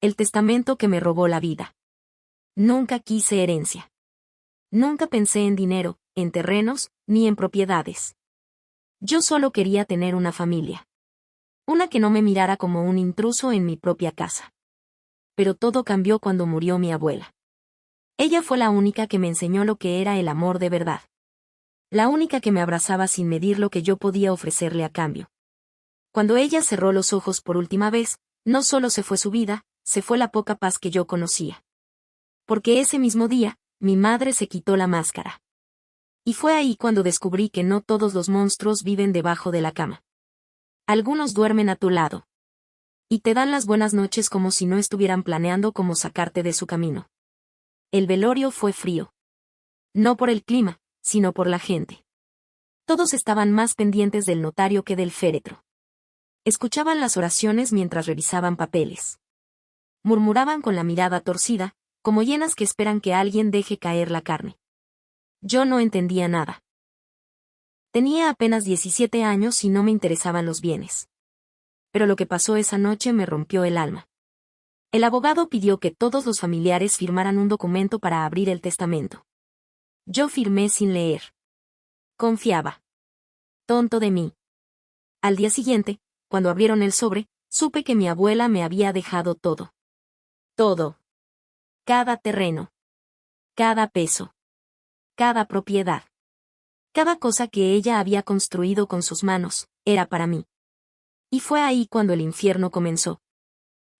El testamento que me robó la vida. Nunca quise herencia. Nunca pensé en dinero, en terrenos, ni en propiedades. Yo solo quería tener una familia. Una que no me mirara como un intruso en mi propia casa. Pero todo cambió cuando murió mi abuela. Ella fue la única que me enseñó lo que era el amor de verdad. La única que me abrazaba sin medir lo que yo podía ofrecerle a cambio. Cuando ella cerró los ojos por última vez, no solo se fue su vida, se fue la poca paz que yo conocía. Porque ese mismo día, mi madre se quitó la máscara. Y fue ahí cuando descubrí que no todos los monstruos viven debajo de la cama. Algunos duermen a tu lado. Y te dan las buenas noches como si no estuvieran planeando cómo sacarte de su camino. El velorio fue frío. No por el clima, sino por la gente. Todos estaban más pendientes del notario que del féretro. Escuchaban las oraciones mientras revisaban papeles. Murmuraban con la mirada torcida, como hienas que esperan que alguien deje caer la carne. Yo no entendía nada. Tenía apenas 17 años y no me interesaban los bienes. Pero lo que pasó esa noche me rompió el alma. El abogado pidió que todos los familiares firmaran un documento para abrir el testamento. Yo firmé sin leer. Confiaba. Tonto de mí. Al día siguiente, cuando abrieron el sobre, supe que mi abuela me había dejado todo. Todo. Cada terreno. Cada peso. Cada propiedad. Cada cosa que ella había construido con sus manos, era para mí. Y fue ahí cuando el infierno comenzó.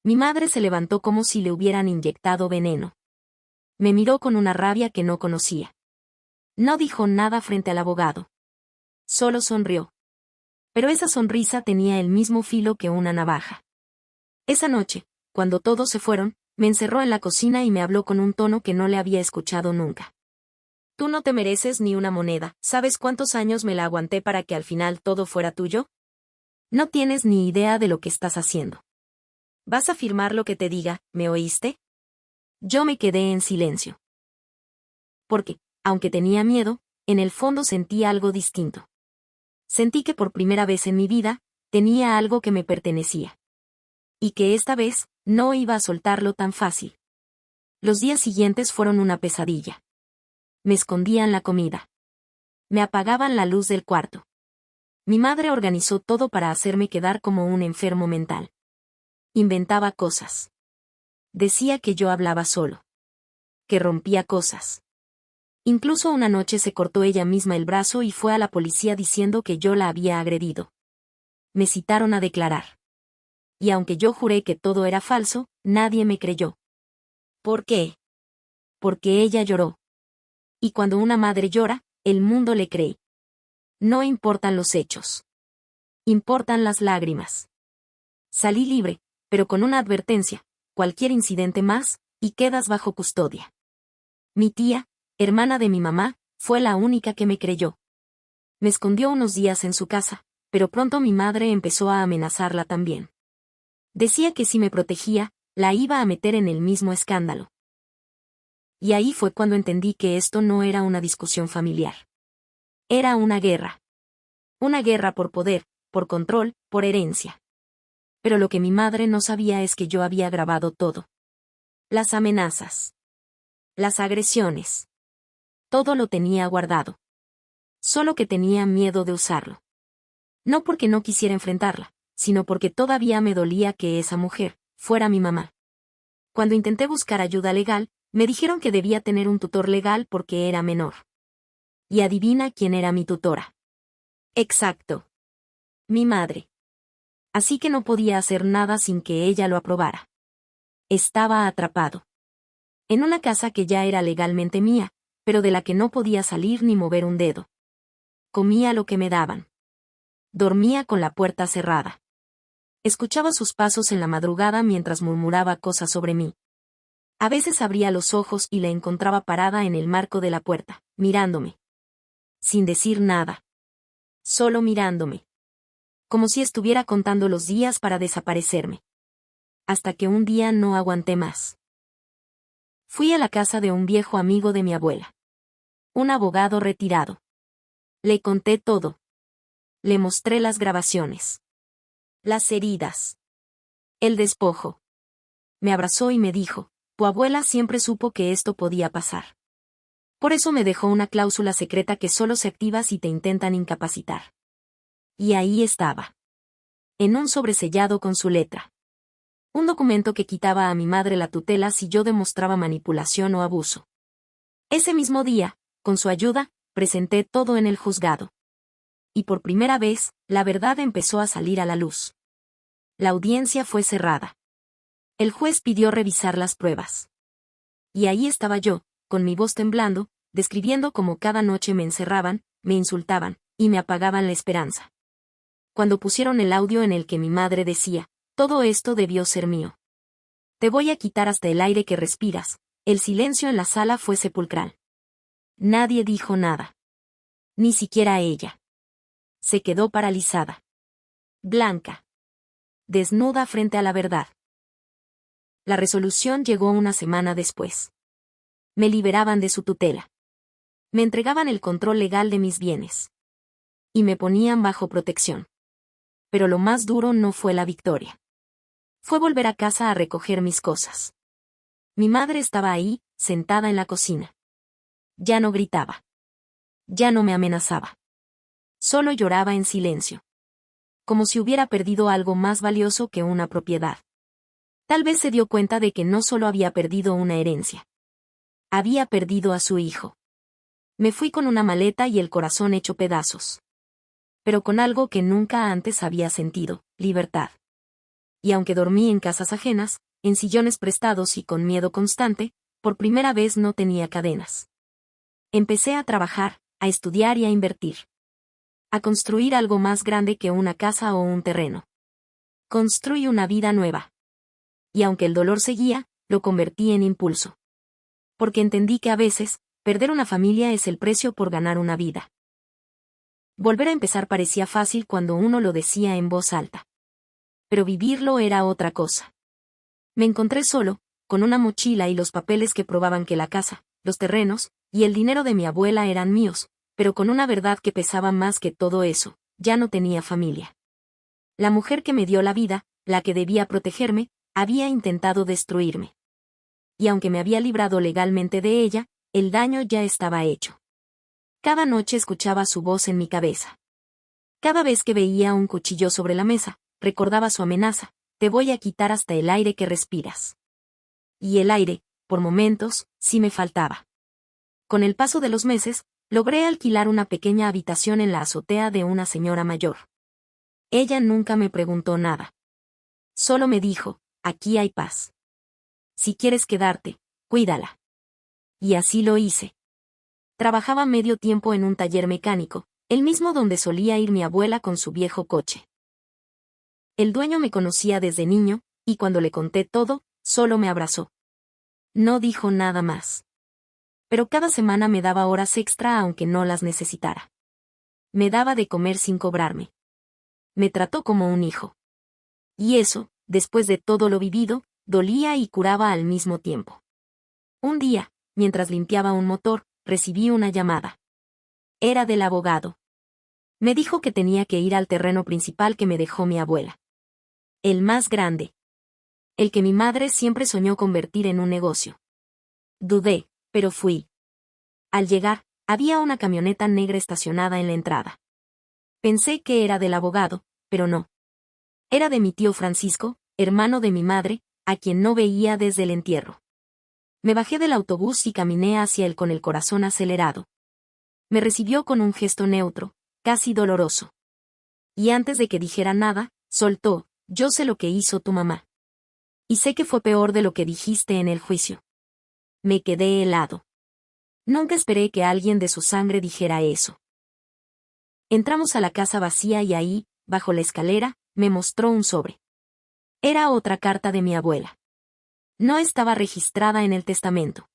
Mi madre se levantó como si le hubieran inyectado veneno. Me miró con una rabia que no conocía. No dijo nada frente al abogado. Solo sonrió. Pero esa sonrisa tenía el mismo filo que una navaja. Esa noche, cuando todos se fueron, me encerró en la cocina y me habló con un tono que no le había escuchado nunca. Tú no te mereces ni una moneda, ¿sabes cuántos años me la aguanté para que al final todo fuera tuyo? No tienes ni idea de lo que estás haciendo. ¿Vas a firmar lo que te diga, me oíste? Yo me quedé en silencio. Porque, aunque tenía miedo, en el fondo sentí algo distinto. Sentí que por primera vez en mi vida, tenía algo que me pertenecía. Y que esta vez, no iba a soltarlo tan fácil. Los días siguientes fueron una pesadilla. Me escondían la comida. Me apagaban la luz del cuarto. Mi madre organizó todo para hacerme quedar como un enfermo mental. Inventaba cosas. Decía que yo hablaba solo. Que rompía cosas. Incluso una noche se cortó ella misma el brazo y fue a la policía diciendo que yo la había agredido. Me citaron a declarar. Y aunque yo juré que todo era falso, nadie me creyó. ¿Por qué? Porque ella lloró. Y cuando una madre llora, el mundo le cree. No importan los hechos. Importan las lágrimas. Salí libre, pero con una advertencia, cualquier incidente más, y quedas bajo custodia. Mi tía, hermana de mi mamá, fue la única que me creyó. Me escondió unos días en su casa, pero pronto mi madre empezó a amenazarla también. Decía que si me protegía, la iba a meter en el mismo escándalo. Y ahí fue cuando entendí que esto no era una discusión familiar. Era una guerra. Una guerra por poder, por control, por herencia. Pero lo que mi madre no sabía es que yo había grabado todo. Las amenazas. Las agresiones. Todo lo tenía guardado. Solo que tenía miedo de usarlo. No porque no quisiera enfrentarla, sino porque todavía me dolía que esa mujer fuera mi mamá. Cuando intenté buscar ayuda legal, me dijeron que debía tener un tutor legal porque era menor. Y adivina quién era mi tutora. Exacto. Mi madre. Así que no podía hacer nada sin que ella lo aprobara. Estaba atrapado. En una casa que ya era legalmente mía, pero de la que no podía salir ni mover un dedo. Comía lo que me daban. Dormía con la puerta cerrada. Escuchaba sus pasos en la madrugada mientras murmuraba cosas sobre mí. A veces abría los ojos y la encontraba parada en el marco de la puerta, mirándome. Sin decir nada. Solo mirándome. Como si estuviera contando los días para desaparecerme. Hasta que un día no aguanté más. Fui a la casa de un viejo amigo de mi abuela. Un abogado retirado. Le conté todo. Le mostré las grabaciones. Las heridas. El despojo. Me abrazó y me dijo, tu abuela siempre supo que esto podía pasar. Por eso me dejó una cláusula secreta que solo se activa si te intentan incapacitar. Y ahí estaba. En un sobresellado con su letra. Un documento que quitaba a mi madre la tutela si yo demostraba manipulación o abuso. Ese mismo día, con su ayuda, presenté todo en el juzgado. Y por primera vez, la verdad empezó a salir a la luz. La audiencia fue cerrada. El juez pidió revisar las pruebas. Y ahí estaba yo, con mi voz temblando, describiendo cómo cada noche me encerraban, me insultaban, y me apagaban la esperanza. Cuando pusieron el audio en el que mi madre decía, todo esto debió ser mío. Te voy a quitar hasta el aire que respiras, el silencio en la sala fue sepulcral. Nadie dijo nada. Ni siquiera ella. Se quedó paralizada. Blanca. Desnuda frente a la verdad. La resolución llegó una semana después. Me liberaban de su tutela. Me entregaban el control legal de mis bienes. Y me ponían bajo protección. Pero lo más duro no fue la victoria. Fue volver a casa a recoger mis cosas. Mi madre estaba ahí, sentada en la cocina. Ya no gritaba. Ya no me amenazaba. Solo lloraba en silencio. Como si hubiera perdido algo más valioso que una propiedad. Tal vez se dio cuenta de que no solo había perdido una herencia. Había perdido a su hijo. Me fui con una maleta y el corazón hecho pedazos. Pero con algo que nunca antes había sentido, libertad. Y aunque dormí en casas ajenas, en sillones prestados y con miedo constante, por primera vez no tenía cadenas. Empecé a trabajar, a estudiar y a invertir. A construir algo más grande que una casa o un terreno. Construí una vida nueva. Y aunque el dolor seguía, lo convertí en impulso. Porque entendí que a veces, perder una familia es el precio por ganar una vida. Volver a empezar parecía fácil cuando uno lo decía en voz alta. Pero vivirlo era otra cosa. Me encontré solo, con una mochila y los papeles que probaban que la casa, los terrenos, y el dinero de mi abuela eran míos, pero con una verdad que pesaba más que todo eso, ya no tenía familia. La mujer que me dio la vida, la que debía protegerme, había intentado destruirme. Y aunque me había librado legalmente de ella, el daño ya estaba hecho. Cada noche escuchaba su voz en mi cabeza. Cada vez que veía un cuchillo sobre la mesa, recordaba su amenaza, te voy a quitar hasta el aire que respiras. Y el aire, por momentos, sí me faltaba. Con el paso de los meses, logré alquilar una pequeña habitación en la azotea de una señora mayor. Ella nunca me preguntó nada. Solo me dijo, aquí hay paz. Si quieres quedarte, cuídala. Y así lo hice. Trabajaba medio tiempo en un taller mecánico, el mismo donde solía ir mi abuela con su viejo coche. El dueño me conocía desde niño, y cuando le conté todo, solo me abrazó. No dijo nada más. Pero cada semana me daba horas extra aunque no las necesitara. Me daba de comer sin cobrarme. Me trató como un hijo. Y eso, después de todo lo vivido, dolía y curaba al mismo tiempo. Un día, mientras limpiaba un motor, recibí una llamada. Era del abogado. Me dijo que tenía que ir al terreno principal que me dejó mi abuela. El más grande. El que mi madre siempre soñó convertir en un negocio. Dudé, pero fui. Al llegar, había una camioneta negra estacionada en la entrada. Pensé que era del abogado, pero no. Era de mi tío Francisco, hermano de mi madre, a quien no veía desde el entierro. Me bajé del autobús y caminé hacia él con el corazón acelerado. Me recibió con un gesto neutro, casi doloroso. Y antes de que dijera nada, soltó, yo sé lo que hizo tu mamá. Y sé que fue peor de lo que dijiste en el juicio. Me quedé helado. Nunca esperé que alguien de su sangre dijera eso. Entramos a la casa vacía y ahí, bajo la escalera, me mostró un sobre. Era otra carta de mi abuela. No estaba registrada en el testamento.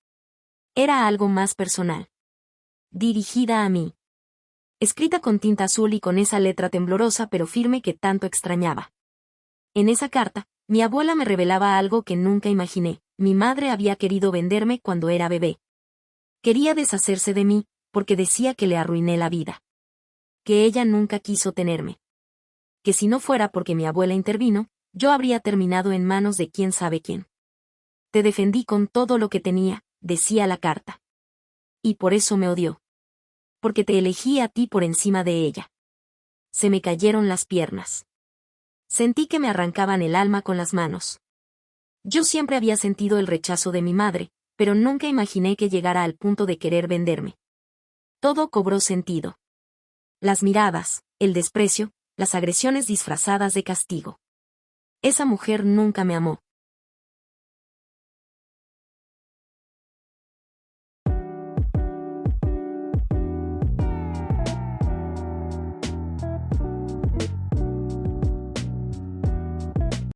Era algo más personal. Dirigida a mí. Escrita con tinta azul y con esa letra temblorosa pero firme que tanto extrañaba. En esa carta, mi abuela me revelaba algo que nunca imaginé. Mi madre había querido venderme cuando era bebé. Quería deshacerse de mí, porque decía que le arruiné la vida. Que ella nunca quiso tenerme. Que si no fuera porque mi abuela intervino, yo habría terminado en manos de quién sabe quién. Te defendí con todo lo que tenía, decía la carta. Y por eso me odió. Porque te elegí a ti por encima de ella. Se me cayeron las piernas. Sentí que me arrancaban el alma con las manos. Yo siempre había sentido el rechazo de mi madre, pero nunca imaginé que llegara al punto de querer venderme. Todo cobró sentido. Las miradas, el desprecio, las agresiones disfrazadas de castigo. Esa mujer nunca me amó.